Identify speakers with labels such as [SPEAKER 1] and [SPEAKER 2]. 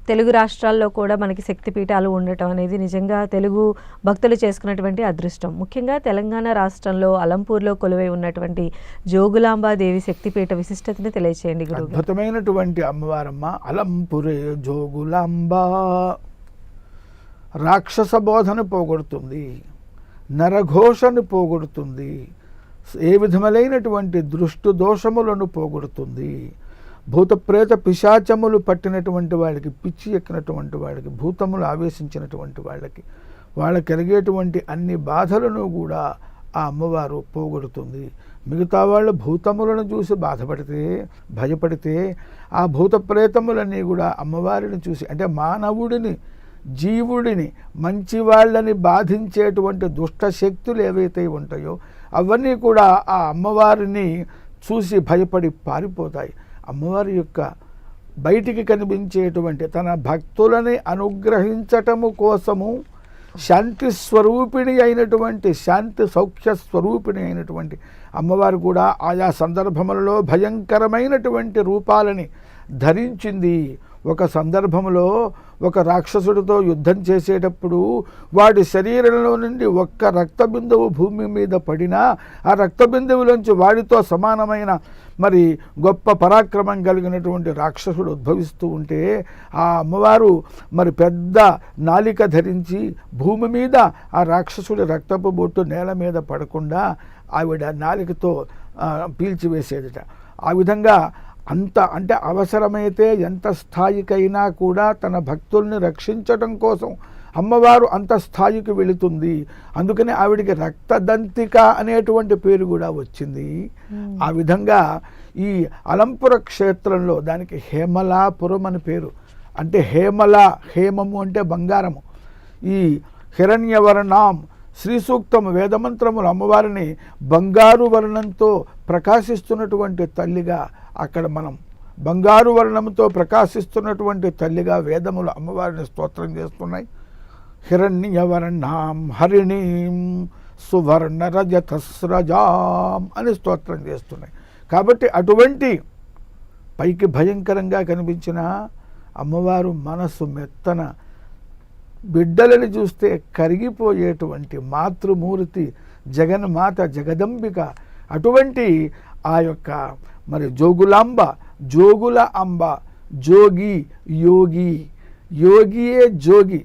[SPEAKER 1] తెలుగు రాష్ట్రాల్లో కూడా మనకి శక్తిపీఠాలు ఉండటం అనేది నిజంగా తెలుగు భక్తులు చేసుకున్నటువంటి అదృష్టం. ముఖ్యంగా తెలంగాణ రాష్ట్రంలో అలంపూర్లో కొలువై ఉన్నటువంటి జోగులాంబాదేవి శక్తిపీఠ విశిష్టతని తెలియచేయండి గురువు.
[SPEAKER 2] అద్భుతమైనటువంటి అమ్మవారమ్మ అలంపురే జోగులాంబ. రాక్షస బోధను పోగొడుతుంది, నరఘోషను పోగొడుతుంది, ఏ విధములైనటువంటి దృష్టి దోషములను పోగొడుతుంది. భూతప్రేత పిశాచములు పట్టినటువంటి వాళ్ళకి, పిచ్చి ఎక్కినటువంటి వాళ్ళకి, భూతములు ఆవేశించినటువంటి వాళ్ళకి కలిగేటువంటి అన్ని బాధలను కూడా ఆ అమ్మవారు పోగొడుతుంది. మిగతా వాళ్ళు భూతములను చూసి బాధపడితే, భయపడితే, ఆ భూత ప్రేతములన్నీ కూడా అమ్మవారిని చూసి, అంటే మానవుడిని, జీవుడిని, మంచి వాళ్ళని బాధించేటువంటి దుష్ట శక్తులు ఏవైతే ఉంటాయో అవన్నీ కూడా ఆ అమ్మవారిని చూసి భయపడి పారిపోతాయి. అమ్మవారి యొక్క బయటికి కనిపించేటువంటి తన భక్తులని అనుగ్రహించటము కోసము శాంతి స్వరూపిణి అయినటువంటి, శాంతి సౌఖ్య స్వరూపిణి అయినటువంటి అమ్మవారు కూడా ఆయా సందర్భములలో భయంకరమైనటువంటి రూపాలని ధరించింది. ఒక సందర్భంలో ఒక రాక్షసుడితో యుద్ధం చేసేటప్పుడు వాడి శరీరంలో నుండి ఒక్క రక్త బిందువు భూమి మీద పడినా ఆ రక్త బిందువులోంచి వాడితో సమానమైన మరి గొప్ప పరాక్రమం కలిగినటువంటి రాక్షసుడు ఉద్భవిస్తూ ఉంటే ఆ అమ్మవారు మరి పెద్ద నాలిక ధరించి భూమి మీద ఆ రాక్షసుడి రక్తపు బొట్టు నేల మీద పడకుండా ఆవిడ నాలికతో పీల్చివేసేదట. ఆ విధంగా అంటే అవసరమైతే ఎంత స్థాయికైనా కూడా తన భక్తుల్ని రక్షించటం కోసం అమ్మవారు అంత స్థాయికి వెళుతుంది. అందుకని ఆవిడికి రక్తదంతిక అనేటువంటి పేరు కూడా వచ్చింది. ఆ విధంగా ఈ అలంపుర క్షేత్రంలో దానికి హేమలాపురం అని పేరు. అంటే హేమము అంటే బంగారము. ఈ హిరణ్యవర్ణం శ్రీ సూక్తము వేదమంత్రములు అమ్మవారిని బంగారు వర్ణంతో ప్రకాశిస్తున్నటువంటి తల్లిగా, అక్కడ మనం బంగారు వర్ణంతో ప్రకాశిస్తున్నటువంటి తల్లిగా వేదములు అమ్మవారిని స్తోత్రం చేస్తున్నాయి. హిరణ్యవర్ణాం హరిణీం సువర్ణ రజతస్రజాం అని స్తోత్రం చేస్తున్నాయి. కాబట్టి అటువంటి పైకి భయంకరంగా కనిపించిన అమ్మవారు మనస్సు మెత్తన, బిడ్డలని చూస్తే కరిగిపోయేటువంటి మాతృమూర్తి, జగన్మాత, జగదంబిక. అటువంటి ఆ యొక్క మరి జోగులాంబ, జోగుల అంబ, జోగి, యోగి, యోగియే జోగి.